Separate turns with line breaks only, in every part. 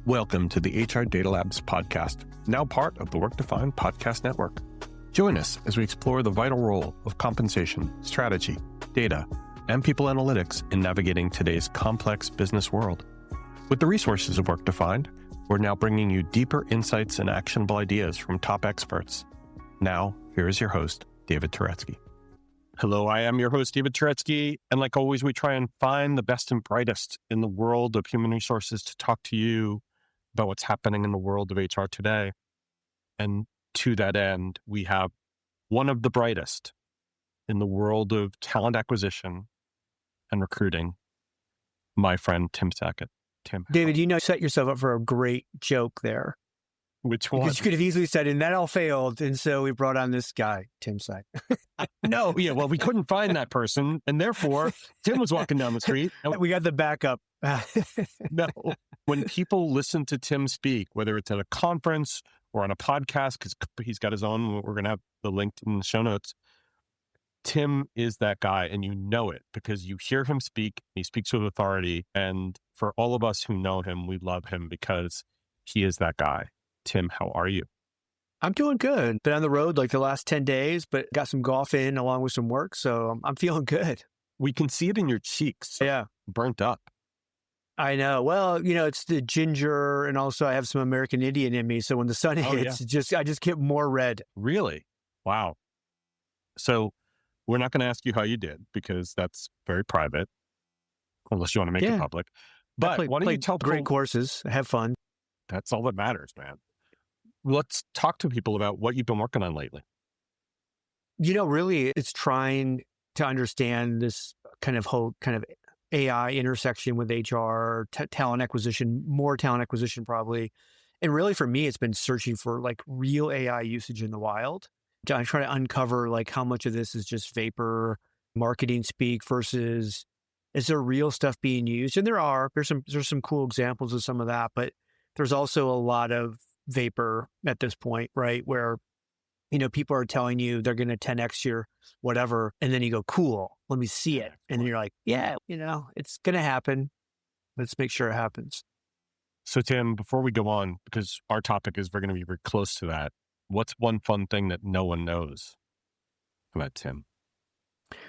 Welcome to the HR Data Labs podcast, now part of the Work Defined Podcast Network. Join us as we explore the vital role of compensation, strategy, data, and people analytics in navigating today's complex business world. With the resources of Work Defined, we're now bringing you deeper insights and actionable ideas from top experts. Now, here is your host, David Turetsky. Hello, I am your host, David Turetsky, and like always, we try and find the best and brightest in the world of human resources to talk to you about what's happening in the world of HR today. And to that end, we have one of the brightest in the world of talent acquisition and recruiting, my friend, Tim Sackett. Tim.
David, you set yourself up for a great joke there.
Which one?
Because you could have easily said, and that all failed. And so we brought on this guy, Tim Sackett.
No, yeah, well, we couldn't find that person. And therefore, Tim was walking down the street. And
we got the backup.
No. When people listen to Tim speak, whether it's at a conference or on a podcast, because he's got his own, we're going to have the link in the show notes. Tim is that guy, and you know it because you hear him speak. He speaks with authority. And for all of us who know him, we love him because he is that guy. Tim, how are you?
I'm doing good. Been on the road like the last 10 days, but got some golf in along with some work. So I'm feeling good.
We can see it in your cheeks.
Yeah.
Burnt up.
I know. Well, it's the ginger, and also I have some American Indian in me. So when the sun hits, I just get more red.
Really? Wow. So we're not going to ask you how you did because that's very private, unless you want to make it public. But why don't you tell people?
Great courses. Have fun.
That's all that matters, man. Let's talk to people about what you've been working on lately.
Really, it's trying to understand this kind of whole AI intersection with HR, talent acquisition, more talent acquisition probably. And really for me, it's been searching for like real AI usage in the wild. I try to uncover like how much of this is just vapor marketing speak versus is there real stuff being used? And there's some cool examples of some of that, but there's also a lot of vapor at this point, right? Where people are telling you they're going to 10x your whatever. And then you go, cool, let me see it. And then you're like, yeah, it's going to happen. Let's make sure it happens.
So Tim, before we go on, because our topic is we're going to be very close to that. What's one fun thing that no one knows about Tim?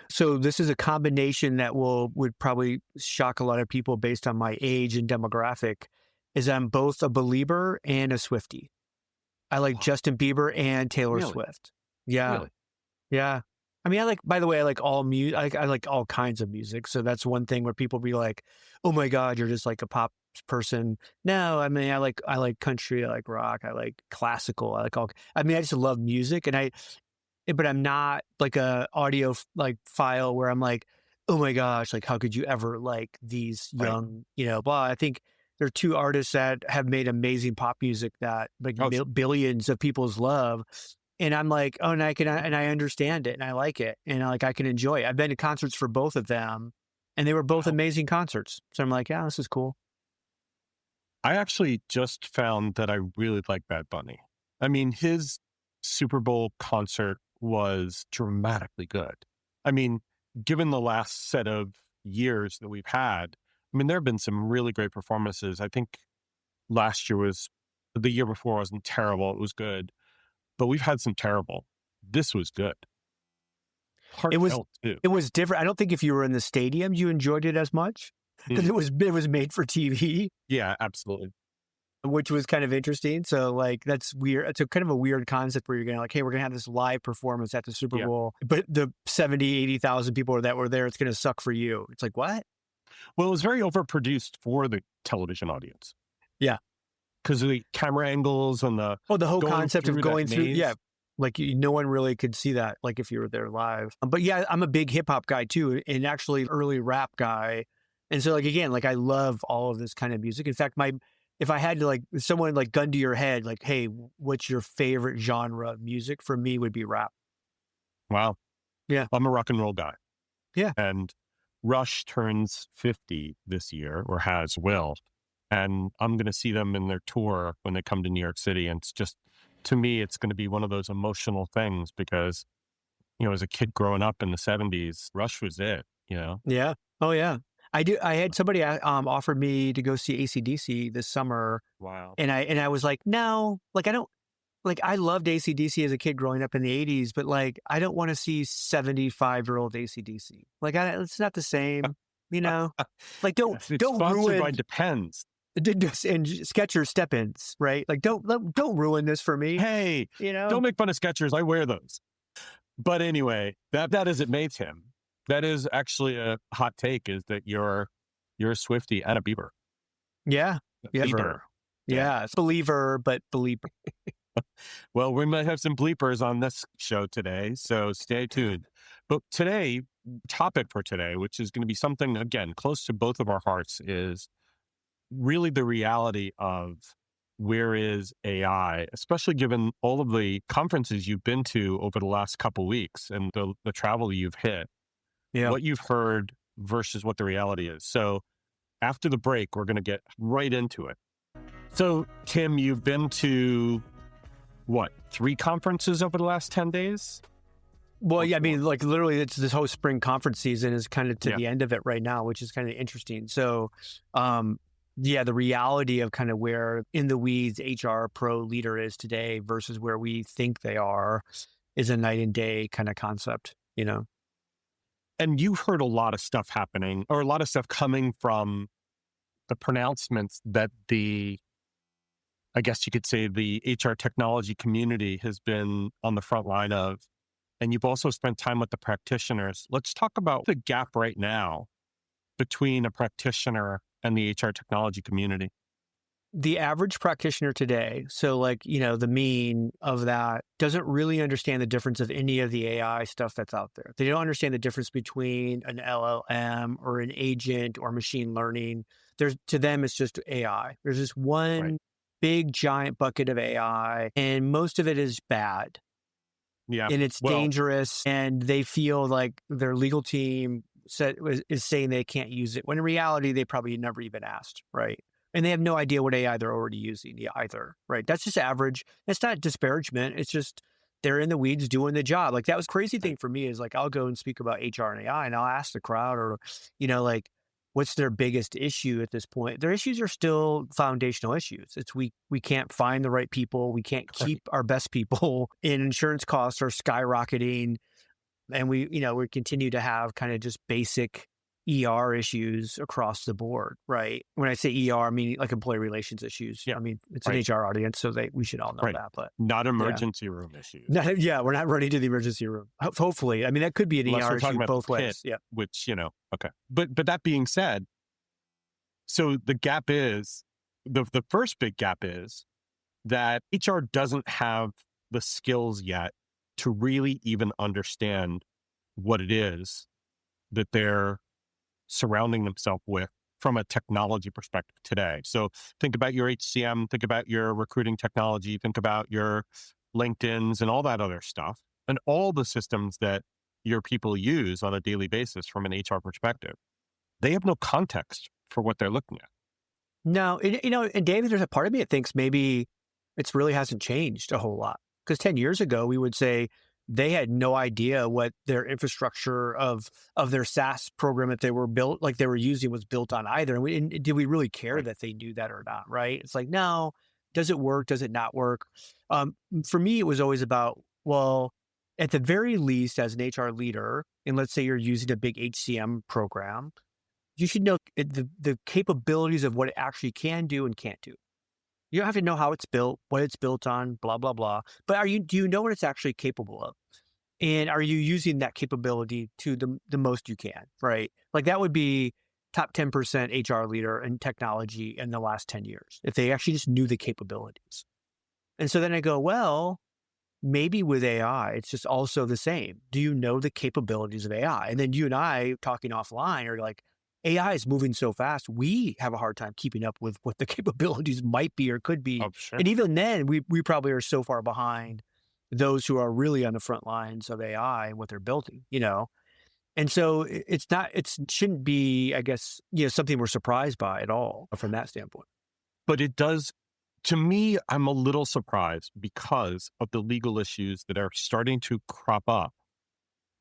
So this is a combination that would probably shock a lot of people based on my age and demographic, is I'm both a Belieber and a Swiftie. I like Justin Bieber and Taylor Swift. Yeah.
Really?
Yeah. I mean, by the way, I like all music. I like all kinds of music. So that's one thing where people be like, oh my God, you're just like a pop person. No, I mean, I like country, I like rock, I like classical, I just love music. But I'm not like a audio file where I'm like, oh my gosh, like how could you ever like these young, blah. I think there are two artists that have made amazing pop music that billions of people's love. And I'm like, oh, and I understand it and I like it and I can enjoy it. I've been to concerts for both of them and they were both amazing concerts. So I'm like, yeah, this is cool.
I actually just found that I really like Bad Bunny. I mean, his Super Bowl concert was dramatically good. I mean, given the last set of years that we've had, there have been some really great performances. I think the year before wasn't terrible. It was good, but we've had some terrible. This was good. Heartfelt too.
It was different. I don't think if you were in the stadium, you enjoyed it as much because it was made for TV.
Yeah, absolutely.
Which was kind of interesting. So that's weird. It's a kind of a weird concept where you're going to hey, we're going to have this live performance at the Super Bowl, but the 70, 80,000 people that were there, it's going to suck for you. It's like, what?
Well, it was very overproduced for the television audience.
Yeah.
Because of the camera angles and the
whole concept of going through.
maze.
Yeah. No one really could see that, if you were there live. But yeah, I'm a big hip hop guy too, and actually early rap guy. And so again, I love all of this kind of music. In fact, if I had to someone gun to your head, hey, what's your favorite genre of music? For me would be rap.
Wow.
Yeah.
I'm a rock and roll guy.
Yeah.
And Rush turns 50 this year, or will. And I'm going to see them in their tour when they come to New York City. And it's just, to me, it's going to be one of those emotional things because, as a kid growing up in the 70s, Rush was it,
Yeah. Oh, yeah. I had somebody offered me to go see AC/DC this summer,
Wow.
and I was like, no, like I don't like I loved AC/DC as a kid growing up in the '80s, but like I don't want to see 75-year-old AC/DC. Like it's not the same, you know. Like
It's
don't
sponsored by
ruin
Depends.
and Skechers step-ins, right? Like don't ruin this for me,
Hey,
you know.
don't make fun of Skechers. I wear those. But anyway, that is it made him. That is actually a hot take, is that you're a Swiftie and a Bieber.
Yeah, yeah,
Belieber.
yeah, it's Believer, but Belieber.
Well, we might have some bleepers on this show today, so stay tuned. But topic for today, which is going to be something, again, close to both of our hearts, is really the reality of where is AI, especially given all of the conferences you've been to over the last couple of weeks and the travel you've hit,
Yeah.
what you've heard versus what the reality is. So after the break, we're going to get right into it. So, Tim, you've been to what, 3 conferences over the last 10 days?
Well, yeah, I mean, like literally, it's this whole spring conference season is kind of to
Yeah.
the end of it right now, which is kind of interesting. So, yeah, the reality of kind of where in the weeds HR pro leader is today versus where we think they are is a night and day kind of concept, you know?
And you've heard a lot of stuff happening, or a lot of stuff coming from the pronouncements that I guess you could say, the HR technology community has been on the front line of. And you've also spent time with the practitioners. Let's talk about the gap right now between a practitioner and the HR technology community.
The average practitioner today, so like, you know, the mean of that doesn't really understand the difference of any of the AI stuff that's out there. They don't understand the difference between an LLM or an agent or machine learning. To them, it's just AI. There's this one
Right.
big giant bucket of AI, and most of it is bad.
Yeah.
And it's dangerous, and they feel like their legal team is saying they can't use it, when in reality, they probably never even asked, right? And they have no idea what AI they're already using either, right? That's just average. It's not disparagement. It's just they're in the weeds doing the job. Like that was crazy thing for me is like, I'll go and speak about HR and AI and I'll ask the crowd or, you know, like, what's their biggest issue at this point? Their issues are still foundational issues. It's we can't find the right people. We can't keep our best people, and insurance costs are skyrocketing. And we continue to have kind of just basic ER issues across the board, right? When I say ER, I mean like employee relations issues.
Yeah.
I mean, it's an HR audience, so we should all know that. But
not emergency room issues.
yeah, we're not running to the emergency room. Hopefully. I mean, that could be an
Unless
ER
we're talking
issue
about
both
the
ways.
pit,
Yeah.
which, okay. But that being said, so the gap is, the first big gap is that HR doesn't have the skills yet to really even understand what it is that they're surrounding themselves with from a technology perspective today. So think about your HCM, think about your recruiting technology, think about your LinkedIn's and all that other stuff, and all the systems that your people use on a daily basis from an HR perspective. They have no context for what they're looking at.
No, and David, there's a part of me that thinks maybe it really hasn't changed a whole lot. Because 10 years ago, we would say they had no idea what their infrastructure of their SaaS program that they were using was built on either. And did we really care that they knew that or not, right? It's like, no, does it work? Does it not work? For me, it was always about, well, at the very least, as an HR leader, and let's say you're using a big HCM program, you should know the capabilities of what it actually can do and can't do. You don't have to know how it's built, what it's built on, blah, blah, blah. But do you know what it's actually capable of? And are you using that capability to the most you can, right? Like that would be top 10% HR leader in technology in the last 10 years, if they actually just knew the capabilities. And so then I go, well, maybe with AI, it's just also the same. Do you know the capabilities of AI? And then you and I talking offline are like, AI is moving so fast, we have a hard time keeping up with what the capabilities might be or could be.
Oh, sure.
And even then, we probably are so far behind those who are really on the front lines of AI and what they're building, you know? And so it shouldn't be, I guess, something we're surprised by at all from that standpoint.
But it does, to me, I'm a little surprised because of the legal issues that are starting to crop up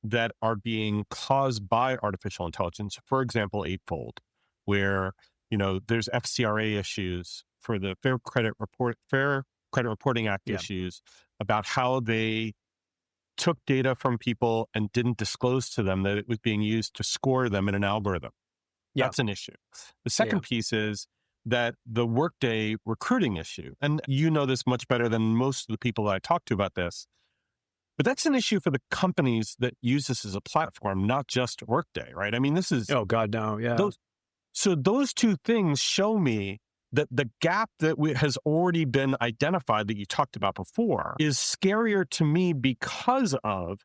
that are being caused by artificial intelligence. For example, Eightfold, where, there's FCRA issues for the Fair Credit Reporting Act
Yeah.
issues about how they took data from people and didn't disclose to them that it was being used to score them in an algorithm.
Yeah.
That's an issue. The second piece is that the Workday recruiting issue, and you know this much better than most of the people that I talk to about this, but that's an issue for the companies that use this as a platform, not just Workday, right? I mean, this is...
Oh God, no. Yeah.
So those two things show me that the gap that has already been identified that you talked about before is scarier to me because of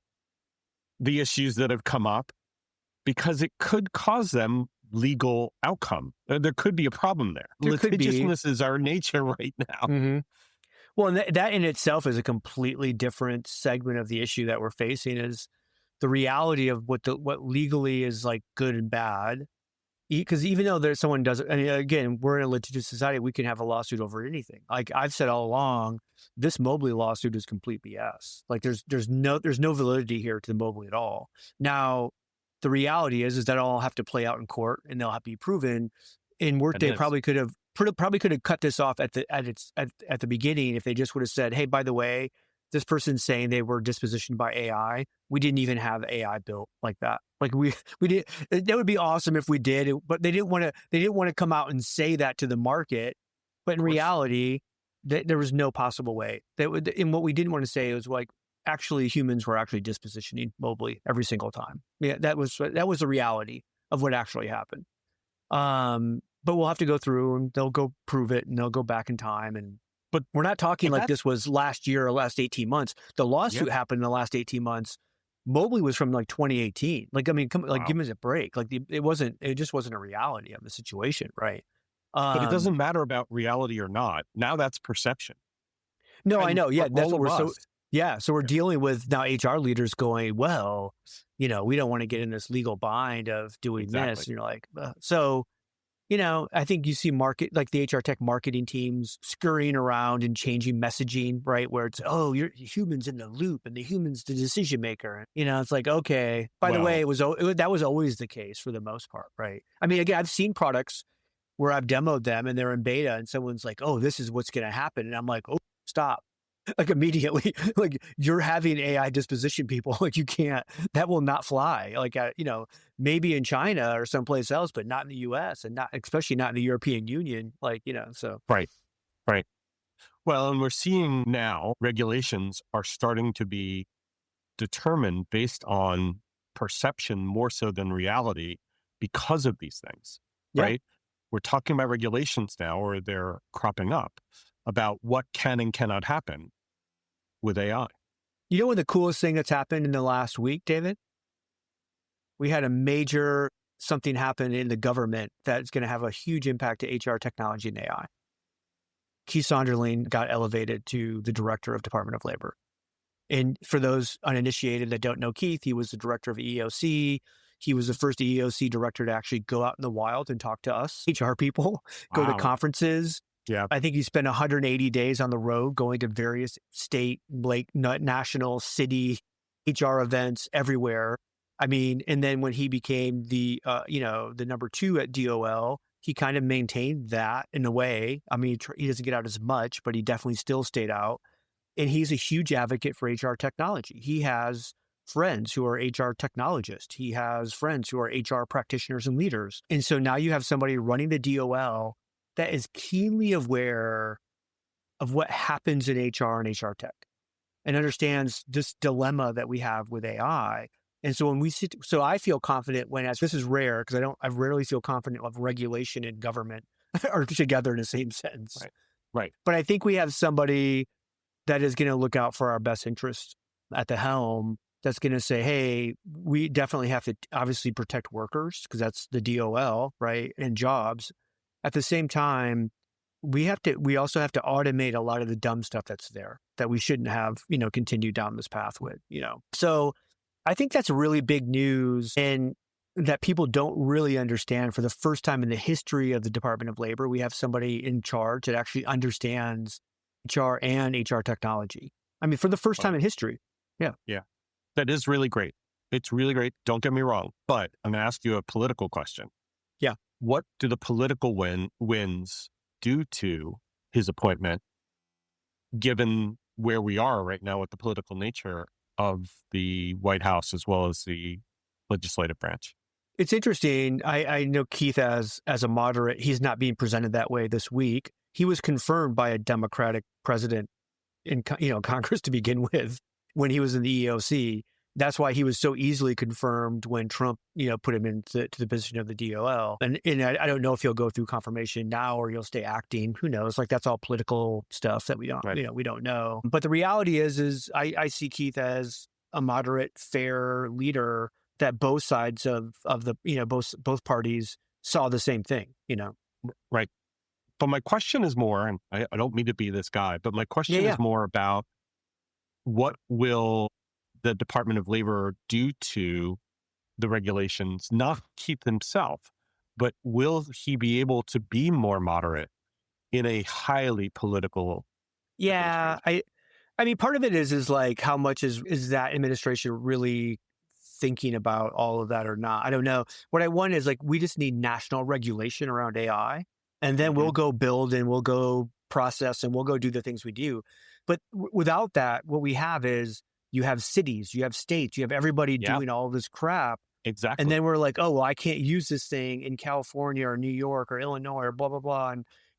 the issues that have come up, because it could cause them legal outcome. There could be a problem there.
There could be.
Litigiousness is our nature right now.
Mm-hmm. Well, and that in itself is a completely different segment of the issue that we're facing, is the reality of what legally is like good and bad. Because even though there's someone does it, and again, we're in a litigious society, we can have a lawsuit over anything. Like I've said all along, this Mobley lawsuit is complete BS. Like there's no validity here to the Mobley at all. Now, the reality is that all have to play out in court, and they'll have to be proven. And Workday probably could have cut this off at the beginning if they just would have said, "Hey, by the way, this person's saying they were dispositioned by AI. We didn't even have AI built like that. Like we did. That would be awesome if we did, but they didn't want to come out and say that to the market. But in reality, there was no possible way. And what we didn't want to say was like, actually humans were actually dispositioning Mobley every single time. Yeah, that was the reality of what actually happened. But we'll have to go through, and they'll go prove it, and they'll go back in time. But we're not talking like this was last year or last 18 months. The lawsuit happened in the last 18 months. Mobley was from like 2018. Like, I mean, give me a break. Like it just wasn't a reality of the situation. Right.
But it doesn't matter about reality or not. Now that's perception.
No, I know. Yeah. That's what
we're
So we're dealing with now HR leaders going, well, we don't want to get in this legal bind of doing this. And you're like, so, I think you see like the HR tech marketing teams scurrying around and changing messaging, right? Where it's, oh, you're humans in the loop and the human's the decision maker. It's like, okay, by the way, that was always the case for the most part, right? I mean, again, I've seen products where I've demoed them and they're in beta and someone's like, oh, this is what's going to happen. And I'm like, oh, stop. Like immediately, like you're having AI disposition people, like you can't, that will not fly. Like, maybe in China or someplace else, but not in the US and especially not in the European Union. Like, so.
Right. Well, and we're seeing now regulations are starting to be determined based on perception more so than reality because of these things, right? We're talking about regulations now, or they're cropping up about what can and cannot happen with AI.
You know what the coolest thing that's happened in the last week, David? We had a major something happen in the government that's going to have a huge impact to HR technology and AI. Keith Sondralin got elevated to the director of Department of Labor. And for those uninitiated that don't know Keith, he was the director of EEOC. He was the first EEOC director to actually go out in the wild and talk to us, HR people, go to conferences.
Yeah.
I think he spent 180 days on the road going to various state, national, city HR events everywhere. I mean, and then when he became the number 2 at DOL, he kind of maintained that in a way. I mean, he doesn't get out as much, but he definitely still stayed out. And he's a huge advocate for HR technology. He has friends who are HR technologists. He has friends who are HR practitioners and leaders. And so now you have somebody running the DOL that is keenly aware of what happens in HR and HR tech and understands this dilemma that we have with AI. And so when so I feel confident this is rare because I rarely feel confident of regulation and government are together in the same sentence.
Right.
But I think we have somebody that is going to look out for our best interest at the helm. That's going to say, hey, we definitely have to obviously protect workers because that's the DOL, right? And jobs. At the same time, we also have to automate a lot of the dumb stuff that's there that we shouldn't have, continued down this path with, So I think that's really big news and that people don't really understand. For the first time in the history of the Department of Labor, we have somebody in charge that actually understands HR and HR technology. I mean, for the first time in history. Yeah.
Yeah. That is really great. It's really great. Don't get me wrong. But I'm going to ask you a political question.
Yeah.
What do the political wins do to his appointment, given where we are right now with the political nature of the White House as well as the legislative branch?
It's interesting. I know Keith as a moderate, he's not being presented that way this week. He was confirmed by a Democratic president in Congress to begin with when he was in the EEOC. That's why he was so easily confirmed when Trump, put him into the position of the DOL. And I don't know if he'll go through confirmation now or he'll stay acting. Who knows? Like that's all political stuff that we don't,
Right.
we don't know. But the reality is I see Keith as a moderate, fair leader that both sides of the, both parties saw the same thing,
Right. But my question is more, and I don't mean to be this guy, but my question
Yeah.
is more about what will the Department of Labor do to the regulations, not Keith himself, but will he be able to be more moderate in a highly political
Yeah.
administration?
I mean, part of it is like how much is that administration really thinking about all of that or not? I don't know. What I want is like we just need national regulation around AI, and then
Hmm.
we'll go build and we'll go process and we'll go do the things we do. But without that, what we have is you have cities, you have states, you have everybody
Yeah,
doing all this crap. And
exactly.
then we're like, oh, well, I can't use this thing in California or New York or Illinois or blah, blah, blah.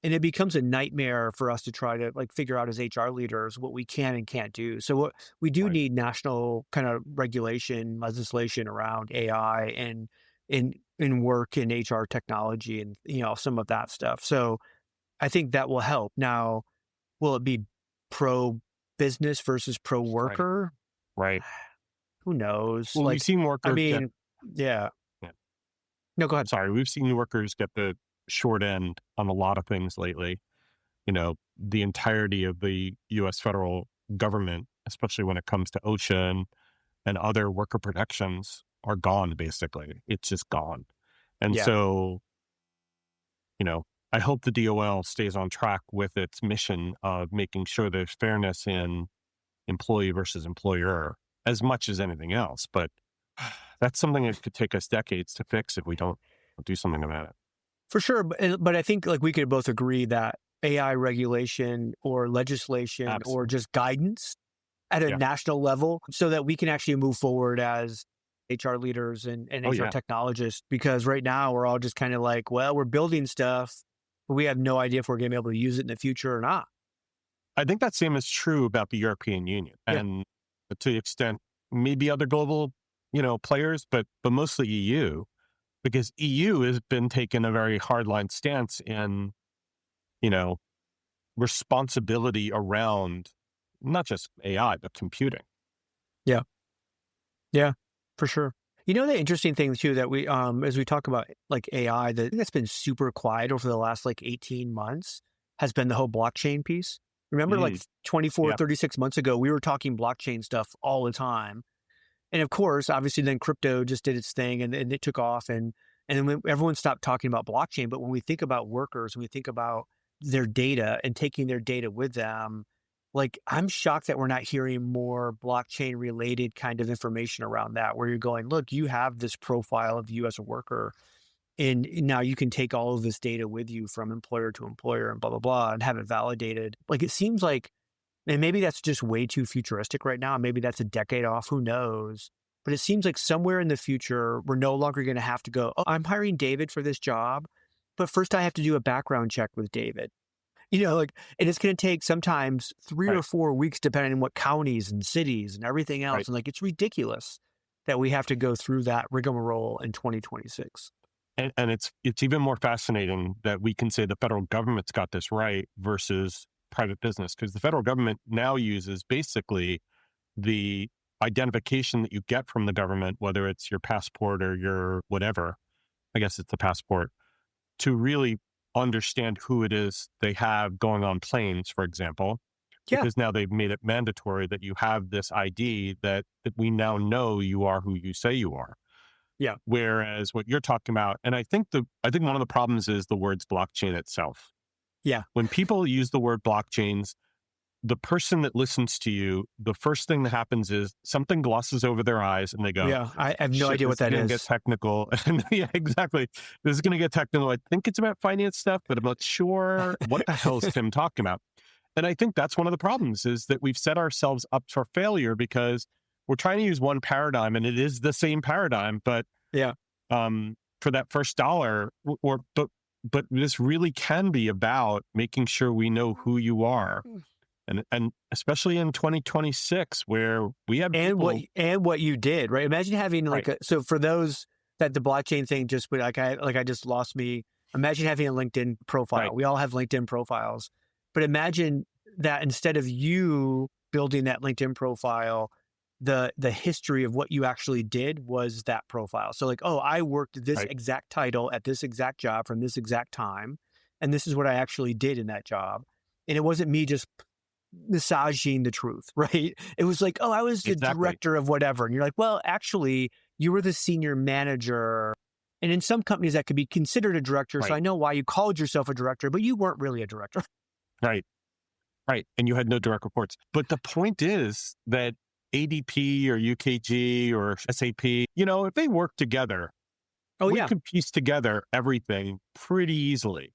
And it becomes a nightmare for us to try to like figure out as HR leaders what we can and can't do. So what we do
Right.
need national kind of regulation, legislation around AI and in work in HR technology and some of that stuff. So I think that will help. Now, will it be pro business versus pro
Right.
worker?
Right.
Who knows?
Well, we've
Like,
seen
I
workers get,
mean, yeah.
yeah,
No, go ahead.
sorry, we've seen workers get the short end on a lot of things lately. The entirety of the US federal government, especially when it comes to OSHA and other worker protections, are gone, basically. It's just gone. And
Yeah.
so, you know, I hope the DOL stays on track with its mission of making sure there's fairness in employee versus employer as much as anything else. But that's something that could take us decades to fix if we don't do something about it.
For sure, but I think like we could both agree that AI regulation or legislation or
Absolutely.
just guidance at a
Yeah.
national level so that we can actually move forward as HR leaders and
Oh,
HR
yeah.
technologists. Because right now we're all just kind of like, well, we're building stuff, but we have no idea if we're going to be able to use it in the future or not.
I think that same is true about the European Union
Yeah.
and to the extent maybe other global, players, but mostly EU, because EU has been taking a very hardline stance in, you know, responsibility around not just AI, but computing.
Yeah. Yeah, for sure. The interesting thing too that we as we talk about like AI, the thing that's been super quiet over the last like 18 months has been the whole blockchain piece. Remember like
Mm,
24,
yeah,
36 months ago, we were talking blockchain stuff all the time. And of course, obviously then crypto just did its thing and it took off and then when everyone stopped talking about blockchain. But when we think about workers, when we think about their data and taking their data with them, like I'm shocked that we're not hearing more blockchain related kind of information around that, where you're going, look, you have this profile of you as a worker. And now you can take all of this data with you from employer to employer and blah, blah, blah, and have it validated. Like it seems like and maybe that's just way too futuristic right now. Maybe that's a decade off. Who knows? But it seems like somewhere in the future, we're no longer going to have to go, oh, I'm hiring David for this job. But first, I have to do a background check with David. And it's going to take sometimes 3 or 4 weeks, depending on what counties and cities and everything else.
right.
And like, it's ridiculous that we have to go through that rigmarole in 2026.
And it's even more fascinating that we can say the federal government's got this right versus private business, because the federal government now uses basically the identification that you get from the government, whether it's your passport or your whatever, I guess it's the passport, to really understand who it is they have going on planes, for example,
Yeah.
because now they've made it mandatory that you have this ID that we now know you are who you say you are.
Yeah.
Whereas what you're talking about, and I think one of the problems is the words blockchain itself.
Yeah.
When people use the word blockchains, the person that listens to you, the first thing that happens is something glosses over their eyes and they go,
Yeah, I have no
shit,
idea
this
what
is
that
going to get
is.
technical. And yeah, exactly. This is going to get technical. I think it's about finance stuff, but I'm not sure what the hell is Tim talking about. And I think that's one of the problems is that we've set ourselves up for failure because we're trying to use one paradigm and it is the same paradigm, but
Yeah.
for that first dollar, but this really can be about making sure we know who you are, and especially in 2026 where we have
And
people,
what you did, right? Imagine having
right,
so for those that the blockchain thing just would I just lost me. Imagine having a LinkedIn profile.
right,
We all have LinkedIn profiles, but imagine that instead of you building that LinkedIn profile, the history of what you actually did was that profile. So like, oh, I worked this
right,
exact title at this exact job from this exact time, and this is what I actually did in that job. And it wasn't me just massaging the truth, right? It was like, oh, I was the
exactly,
director of whatever. And you're like, well, actually, you were the senior manager. And in some companies that could be considered a director. So
right,
I know why you called yourself a director, but you weren't really a director.
right, right, and you had no direct reports. But the point is that ADP or UKG or SAP, if they work together,
Oh,
we
yeah.
could piece together everything pretty easily.
Yeah.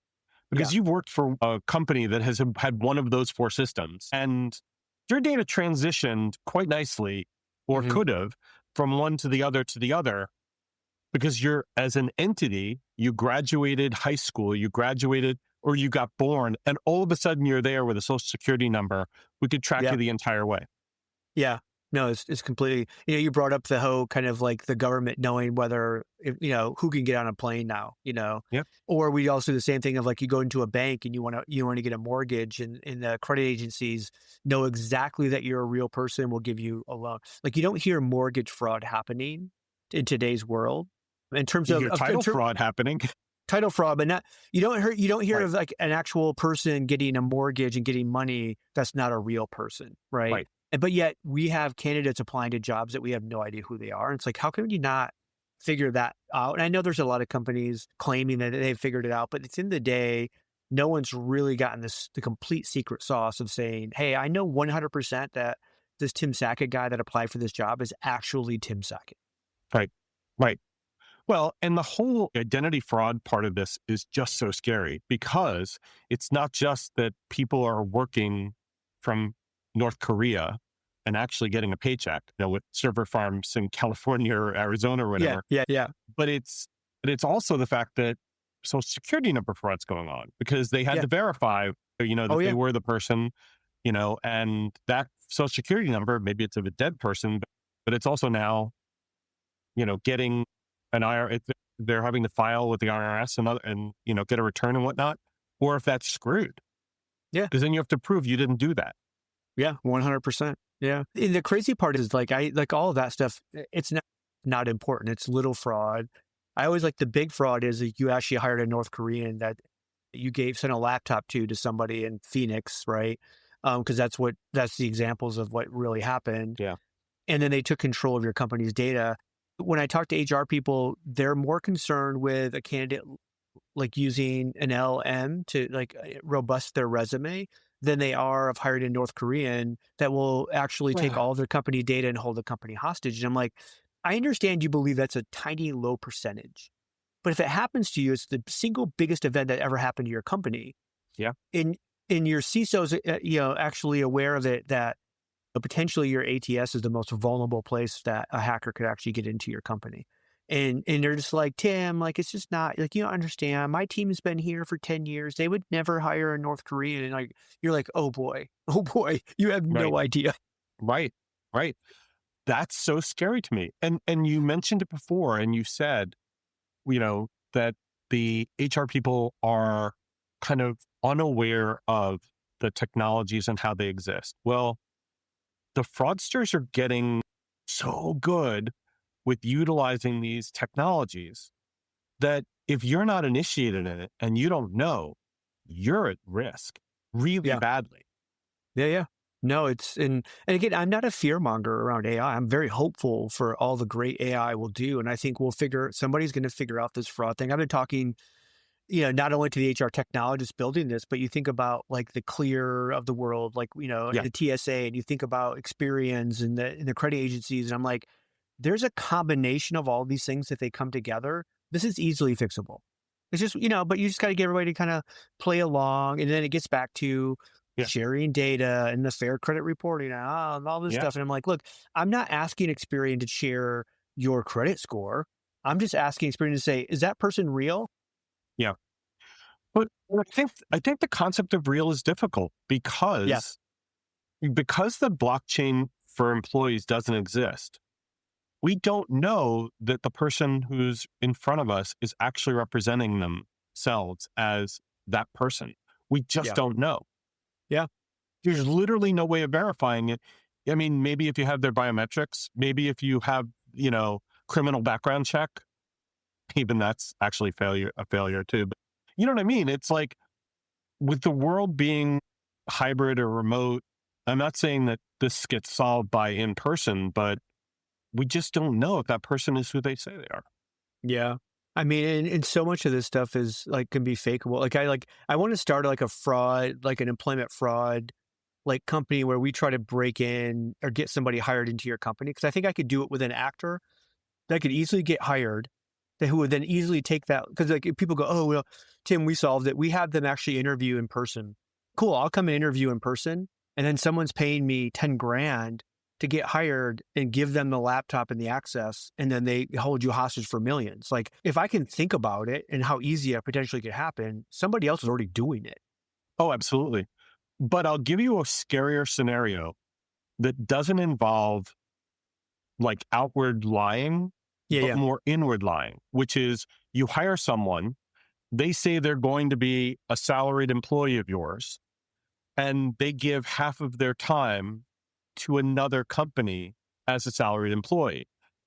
Because you've worked for a company that has had one of those four systems and your data transitioned quite nicely or
Hmm.
could have from one to the other because you're as an entity, you graduated high school, you graduated or you got born and all of a sudden you're there with a social security number. We could track
Yeah.
you the entire way.
Yeah. No, it's completely, you brought up the whole kind of like the government knowing whether, who can get on a plane now,
Yep.
or we also do the same thing of like you go into a bank and you want to get a mortgage and the credit agencies know exactly that you're a real person, will give you a loan. Like you don't hear mortgage fraud happening in today's world in terms
You
of,
hear title fraud happening.
title fraud, but not, you don't hear
Right.
of like an actual person getting a mortgage and getting money that's not a real person, right?
Right.
But yet we have candidates applying to jobs that we have no idea who they are. And it's like, how can you not figure that out? And I know there's a lot of companies claiming that they've figured it out, but it's in the day, no one's really gotten the complete secret sauce of saying, hey, I know 100% that this Tim Sackett guy that applied for this job is actually Tim Sackett.
Right. Right. Well, and the whole identity fraud part of this is just so scary because it's not just that people are working from North Korea and actually getting a paycheck, with server farms in California or Arizona or
Yeah,
whatever,
yeah, yeah,
but it's also the fact that social security number fraud's going on because they had
yeah.
to verify,
Oh,
that they
yeah.
were the person, and that social security number, maybe it's of a dead person, but it's also now getting an they're having to file with the IRS and get a return and whatnot, or if that's screwed,
Yeah.
because then you have to prove you didn't do that.
Yeah, 100%. Yeah. And the crazy part is like, I like all of that stuff. It's not important. It's little fraud. I always like the big fraud is that you actually hired a North Korean that you sent a laptop to somebody in Phoenix, right? Because that's the examples of what really happened.
Yeah.
And then they took control of your company's data. When I talk to HR people, they're more concerned with a candidate like using an LM to like robust their resume than they are of hiring a North Korean that will actually take all of their company data and hold the company hostage. And I'm like, I understand you believe that's a tiny low percentage, but if it happens to you, it's the single biggest event that ever happened to your company.
Yeah.
In your CISO's, actually aware of it, that potentially your ATS is the most vulnerable place that a hacker could actually get into your company. And they're just like, Tim, like, it's just not like, you don't understand. My team's been here for 10 years. They would never hire a North Korean. And like, you're like, oh boy, you have
Right.
no idea.
Right. Right. That's so scary to me. And you mentioned it before, and you said, that the HR people are kind of unaware of the technologies and how they exist. Well, the fraudsters are getting so good with utilizing these technologies that if you're not initiated in it and you don't know, you're at risk really
Yeah.
badly.
Yeah. Yeah. No, and again, I'm not a fear monger around AI. I'm very hopeful for all the great AI will do. And I think somebody's going to figure out this fraud thing. I've been talking not only to the HR technologists building this, but you think about like the Clear of the world, like,
Yeah.
the TSA, and you think about Experience and the credit agencies. And I'm like, there's a combination of all these things that they come together. This is easily fixable. It's just, but you just got to get everybody to kind of play along. And then it gets back to
Yeah.
sharing data and the fair credit reporting and all this
Yeah.
stuff. And I'm like, look, I'm not asking Experian to share your credit score. I'm just asking Experian to say, is that person real?
Yeah. But I think the concept of real is difficult
Yeah.
because the blockchain for employees doesn't exist. We don't know that the person who's in front of us is actually representing themselves as that person. We just
Yeah.
don't know.
Yeah.
There's literally no way of verifying it. I mean, maybe if you have their biometrics, maybe if you have, criminal background check, even that's actually a failure too. But you know what I mean? It's like with the world being hybrid or remote, I'm not saying that this gets solved by in person, but we just don't know if that person is who they say they are.
Yeah. I mean, and so much of this stuff is like can be fakeable. I want to start like a fraud, like an employment fraud, like company where we try to break in or get somebody hired into your company. Cause I think I could do it with an actor that could easily get hired, that who would then easily take that. Cause like if people go, oh, well, Tim, we solved it. We have them actually interview in person. Cool. I'll come and interview in person. And then someone's paying me 10 grand to get hired and give them the laptop and the access. And then they hold you hostage for millions. Like if I can think about it and how easy it potentially could happen, somebody else is already doing it.
Oh, absolutely. But I'll give you a scarier scenario that doesn't involve like outward lying,
Yeah.
but
Yeah.
more inward lying, which is you hire someone, they say they're going to be a salaried employee of yours, and they give half of their time to another company as a salaried employee.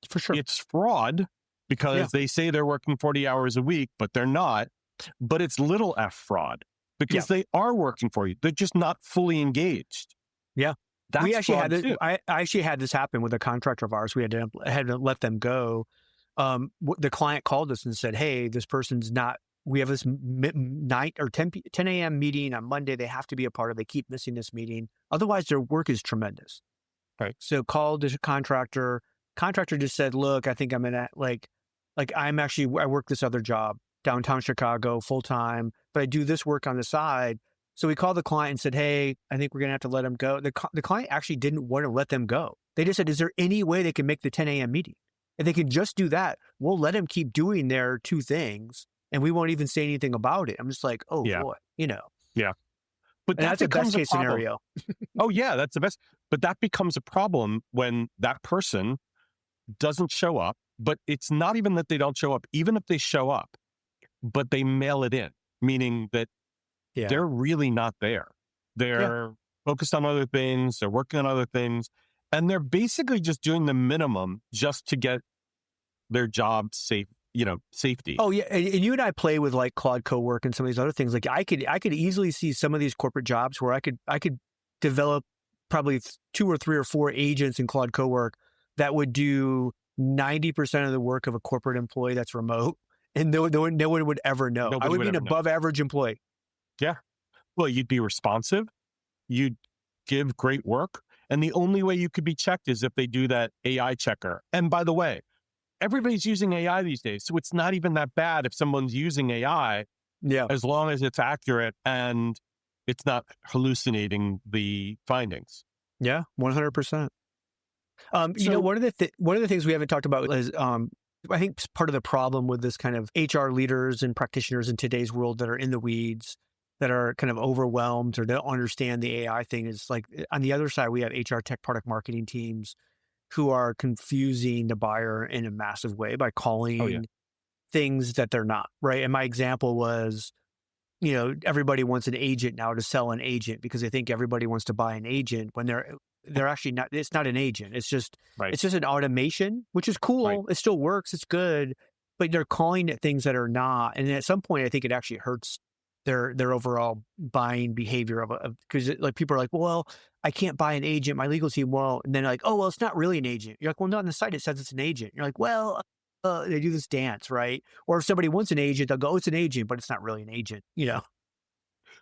For sure.
It's fraud
Yeah.
because they say they're working 40 hours a week, but they're not. But it's little f fraud
Yeah.
because they are working for you. They're just not fully engaged.
Yeah. We
That's
actually had
fraud
this.
too.
I actually had this happen with a contractor of ours. We had to let them go. The client called us and said, "Hey, this person's not. We have this night or 10 a.m. meeting on Monday. They have to be a part of. They keep missing this meeting. Otherwise, their work is tremendous."
Right.
So called the contractor. Contractor just said, "Look, I think I'm gonna I work this other job downtown Chicago full time, but I do this work on the side." So we called the client and said, "Hey, I think we're gonna have to let him go." The client actually didn't want to let them go. They just said, "Is there any way they can make the 10 a.m. meeting? If they can just do that, we'll let them keep doing their two things, and we won't even say anything about it." I'm just like, "Oh
Yeah.
boy,"
Yeah. But
and
that
that's a best
becomes a
case
problem.
scenario.
Oh, yeah, that's the best. But that becomes a problem when that person doesn't show up. But it's not even that they don't show up, even if they show up, but they mail it in, meaning that
Yeah,
they're really not there.
yeah.
They're focused on other things, they're working on other things, and they're basically just doing the minimum just to get their job safety.
Oh yeah, and you and I play with like Claude Cowork and some of these other things. Like I could easily see some of these corporate jobs where I could develop probably 2 or 3 or 4 agents in Claude Cowork that would do 90% of the work of a corporate employee that's remote, and no one would ever know. I
Nobody
would
would
be an
ever know.
above average employee.
Yeah. Well, you'd be responsive, you'd give great work, and the only way you could be checked is if they do that AI checker. And by the way, everybody's using AI these days, so it's not even that bad if someone's using AI,
Yeah,
as long as it's accurate and it's not hallucinating the findings.
yeah, 100%.
So,
One of the things we haven't talked about is I think part of the problem with this kind of HR leaders and practitioners in today's world that are in the weeds, that are kind of overwhelmed or don't understand the AI thing is like on the other side, we have HR tech product marketing teams who are confusing the buyer in a massive way by
oh yeah,
calling things that they're not, right? And my example was, everybody wants an agent now to sell an agent because they think everybody wants to buy an agent when they're actually not. It's not an agent. It's just
right,
an automation, which is
right,
cool. It still works. It's good, but they're calling it things that are not. And at some point, I think it actually hurts their overall buying behavior because like people are like, well, I can't buy an agent. My legal team won't. And then like, oh well, it's not really an agent. You're like, well, not on the site it says it's an agent. You're like, well, they do this dance, right? Or if somebody wants an agent, they'll go, oh, it's an agent, but it's not really an agent, you know?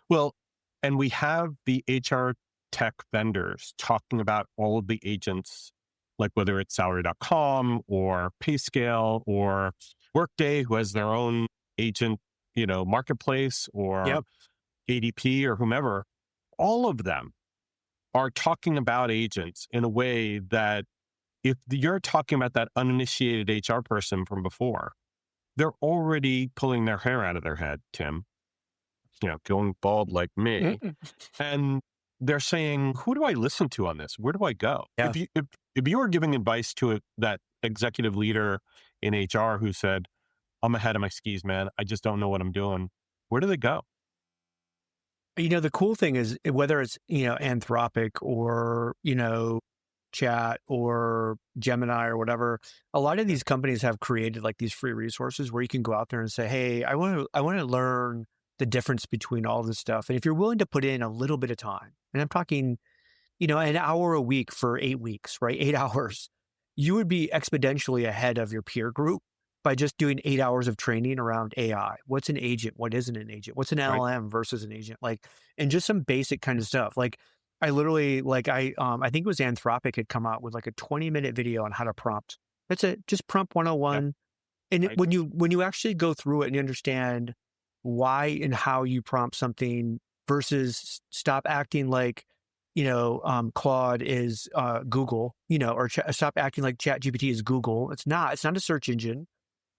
Well, and we have the HR tech vendors talking about all of the agents, like whether it's salary.com or PayScale or Workday, who has their own agent, marketplace, or
Yep.
ADP or whomever. All of them are talking about agents in a way that if you're talking about that uninitiated HR person from before, they're already pulling their hair out of their head, Tim, going bald like me.
Mm-mm.
And they're saying, who do I listen to on this? Where do I go?
Yeah.
If you were giving advice to that executive leader in HR who said, I'm ahead of my skis, man, I just don't know what I'm doing, where do they go?
The cool thing is whether it's, Anthropic or, Chat or Gemini or whatever, a lot of these companies have created like these free resources where you can go out there and say, hey, I want to learn the difference between all this stuff. And if you're willing to put in a little bit of time, and I'm talking, an hour a week for 8 weeks, right? 8 hours, you would be exponentially ahead of your peer group by just doing 8 hours of training around AI. What's an agent? What isn't an agent? What's an
Right?
LLM versus an agent? Like, and just some basic kind of stuff. Like, I literally, I think it was Anthropic had come out with like a 20-minute video on how to prompt. That's it. Just prompt
Yeah.
101. And
Right.
when you actually go through it and you understand why and how you prompt something versus stop acting like, Claude is Google, or stop acting like ChatGPT is Google. It's not. It's not a search engine,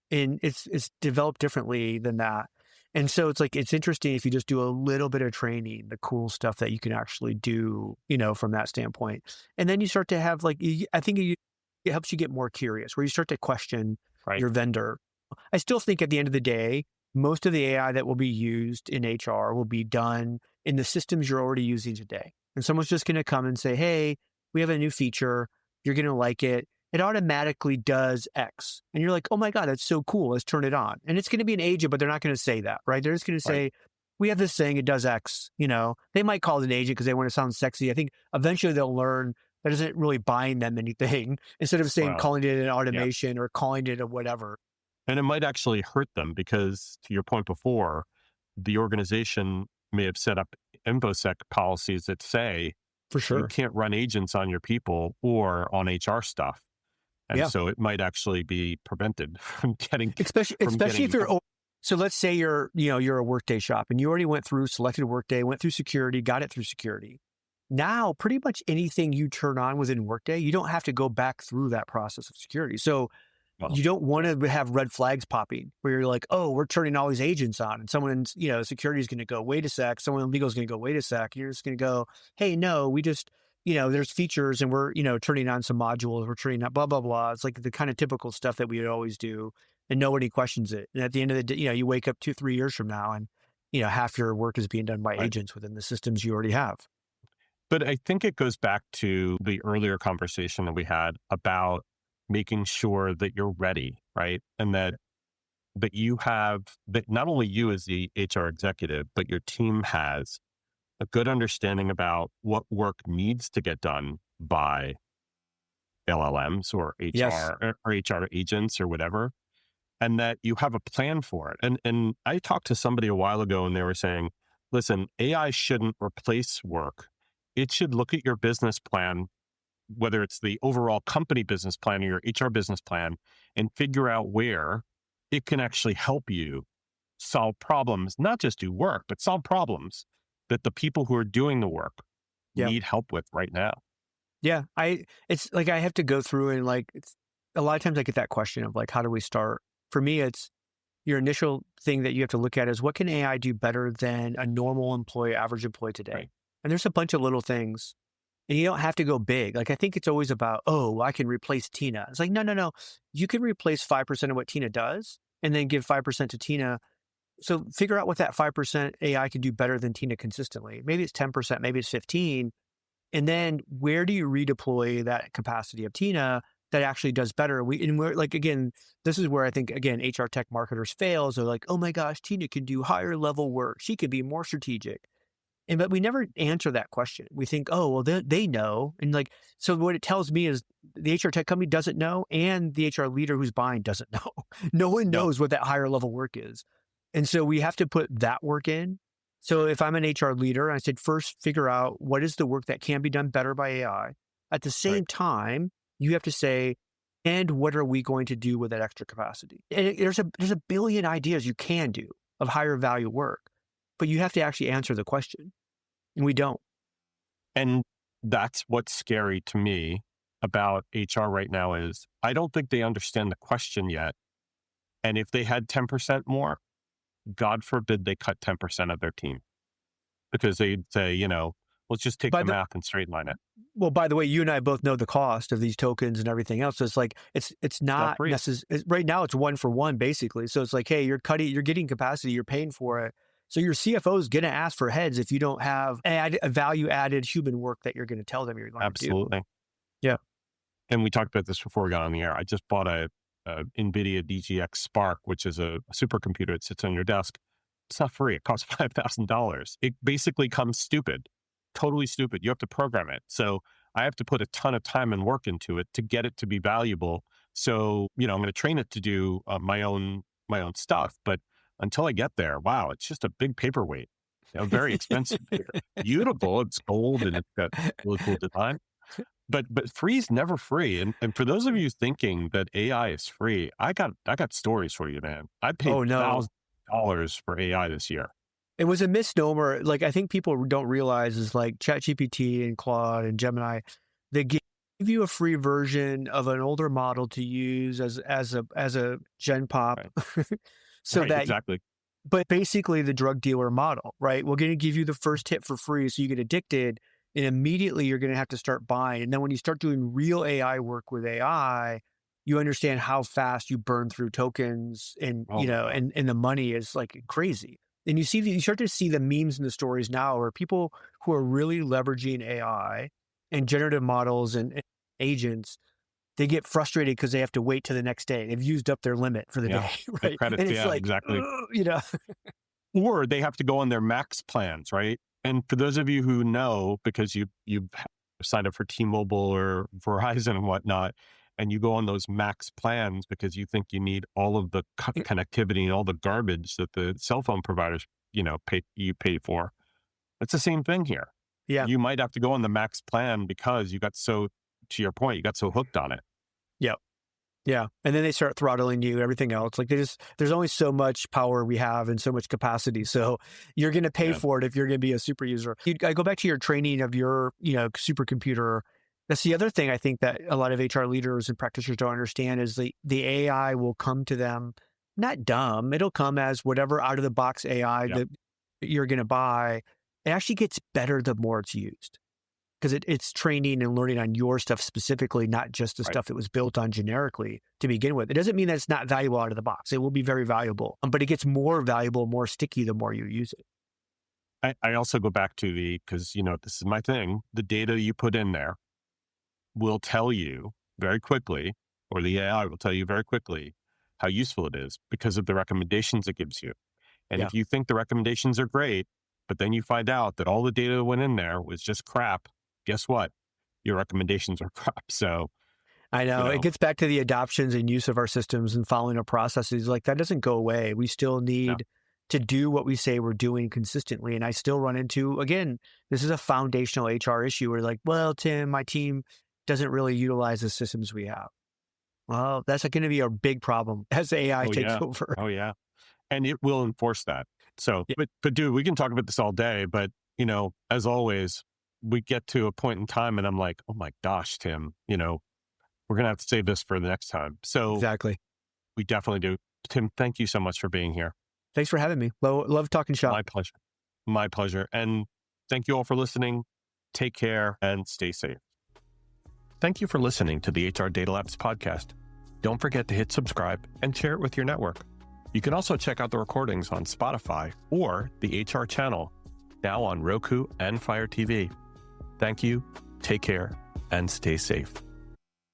and it's developed differently than that. And so it's like it's interesting if you just do a little bit of training, the cool stuff that you can actually do, from that standpoint. And then you start to have like I think it helps you get more curious, where you start to question
Right.
your vendor. I still think at the end of the day, most of the AI that will be used in HR will be done in the systems you're already using today. And someone's just going to come and say, hey, we have a new feature. You're going to like it. It automatically does X. And you're like, oh my God, that's so cool. Let's turn it on. And it's going to be an agent, but they're not going to say that, right? They're just going to
Right.
say, we have this thing, it does X. They might call it an agent because they want to sound sexy. I think eventually they'll learn that isn't really buying them anything instead of saying
Well,
calling it an
yeah.
automation or calling it a whatever.
And it might actually hurt them because, to your point before, the organization may have set up InfoSec policies that say
For
you
sure.
can't run agents on your people or on HR stuff. And
Yeah.
so it might actually be prevented from getting
Especially if you're
done.
so let's say you're a Workday shop and you already went through, selected Workday, went through security, got it through security. Now, pretty much anything you turn on within Workday, you don't have to go back through that process of security. So
Well,
you don't want to have red flags popping where you're like, oh, we're turning all these agents on. And someone's, security is going to go, wait a sec. Someone in legal is going to go, wait a sec. You're just going to go, hey, no, we just, there's features and we're, turning on some modules. We're turning on blah, blah, blah. It's like the kind of typical stuff that we would always do and nobody questions it. And at the end of the day, you wake up 2, 3 years from now and, half your work is being done by
right.
agents within the systems you already have.
But I think it goes back to the earlier conversation that we had about making sure that you're ready, right? And that you have that not only you as the HR executive, but your team has a good understanding about what work needs to get done by LLMs or
Yes.
HR or HR agents or whatever, and that you have a plan for it. And I talked to somebody a while ago and they were saying, listen, AI shouldn't replace work. It should look at your business plan, whether it's the overall company business plan or your HR business plan, and figure out where it can actually help you solve problems, not just do work, but solve problems that the people who are doing the work
Yeah.
need help with right now.
Yeah, it's like I have to go through and like it's a lot of times I get that question of like, how do we start? For me, it's your initial thing that you have to look at is what can AI do better than a normal employee, average employee
Right.
today? And there's a bunch of little things. And you don't have to go big. Like I think it's always about, oh, I can replace Tina. It's like, no, no, no. You can replace 5% of what Tina does and then give 5% to Tina. So figure out what that 5% AI can do better than Tina consistently. Maybe it's 10%, maybe it's 15. And then where do you redeploy that capacity of Tina that actually does better? We're like, again, this is where I think, again, HR tech marketers fail. So like, oh my gosh, Tina can do higher level work. She can be more strategic. But we never answer that question. We think, oh, well, they know. And like, so what it tells me is the HR tech company doesn't know, and the HR leader who's buying doesn't know. No one
Yep.
knows what that higher level work is. And so we have to put that work in. So if I'm an HR leader, I said, first figure out what is the work that can be done better by AI. At the same
Right.
time, you have to say, and what are we going to do with that extra capacity? And there's a billion ideas you can do of higher value work, but you have to actually answer the question. And we don't.
And that's what's scary to me about HR right now is I don't think they understand the question yet. And if they had 10% more, God forbid they cut 10% of their team, because they'd say, let's just take
By
the
the
math and straight line it.
Well, by the way, you and I both know the cost of these tokens and everything else. So it's like it's
Not
not
free.
necessary. Right now, it's 1-for-1 basically. So it's like, hey, you're getting capacity, you're paying for it. So your CFO is going to ask for heads if you don't have a value added human work that you're going to tell them you're going to do.
Absolutely.
Yeah.
And we talked about this before we got on the air. I just bought a NVIDIA DGX Spark, which is a supercomputer that sits on your desk. It's not free. It costs $5,000. It basically comes stupid, totally stupid. You have to program it. So I have to put a ton of time and work into it to get it to be valuable. So, I'm going to train it to do my own stuff. But until I get there, wow, it's just a big paperweight. Very expensive. Beautiful. It's gold and it's got really cool design. But free is never free. And for those of you thinking that AI is free, I got stories for you, man. I paid
Oh no.
$1,000 for AI this year.
It was a misnomer. Like, I think people don't realize is like ChatGPT and Claude and Gemini, they give you a free version of an older model to use as a gen pop.
Right.
So
Right,
that,
exactly.
but basically the drug dealer model, right? We're going to give you the first hit for free. So you get addicted and immediately you're going to have to start buying. And then when you start doing real AI work with AI, you understand how fast you burn through tokens and,
Oh my God.
and the money is like crazy. And you start to see the memes and the stories now where people who are really leveraging AI and generative models and agents, they get frustrated because they have to wait till the next day. They've used up their limit for the
Yeah.
day,
The
right?
credits,
And it's
yeah,
like,
exactly.
ugh.
Or they have to go on their max plans, right? And for those of you who know, because you've signed up for T-Mobile or Verizon and whatnot, and you go on those max plans because you think you need all of the connectivity and all the garbage that the cell phone providers, pay for. It's the same thing here.
Yeah.
You might have to go on the max plan because to your point, you got so hooked on it.
Yep. Yeah. And then they start throttling you, everything else. Like there's only so much power we have and so much capacity. So you're going to pay for it if you're going to be a super user. I go back to your training of your, supercomputer. That's the other thing I think that a lot of HR leaders and practitioners don't understand is the AI will come to them, not dumb. It'll come as whatever out of the box AI that you're going to buy. It actually gets better the more it's used. Because it's training and learning on your stuff specifically, not just the stuff that was built on generically to begin with. It doesn't mean that it's not valuable out of the box. It will be very valuable, but it gets more valuable, more sticky the more you use it.
I also go back to because this is my thing, the data you put in there will tell you very quickly, or the AI will tell you very quickly how useful it is because of the recommendations it gives you. And if you think the recommendations are great, but then you find out that all the data that went in there was just crap, guess what? Your recommendations are crap. So
I know. It gets back to the adoptions and use of our systems and following our processes. Like that doesn't go away. We still need to do what we say we're doing consistently. And I still run into, again, this is a foundational HR issue where like, well, Tim, my team doesn't really utilize the systems we have. Well, that's going to be a big problem as AI takes over.
Oh yeah. And it will enforce that. So, but dude, we can talk about this all day, but as always, we get to a point in time and I'm like, oh my gosh, Tim, we're going to have to save this for the next time. So
exactly.
We definitely do. Tim, thank you so much for being here.
Thanks for having me. Love talking shop.
My pleasure. My pleasure. And thank you all for listening. Take care and stay safe. Thank you for listening to the HR Data Labs podcast. Don't forget to hit subscribe and share it with your network. You can also check out the recordings on Spotify or the HR channel, now on Roku and Fire TV. Thank you, take care, and stay safe.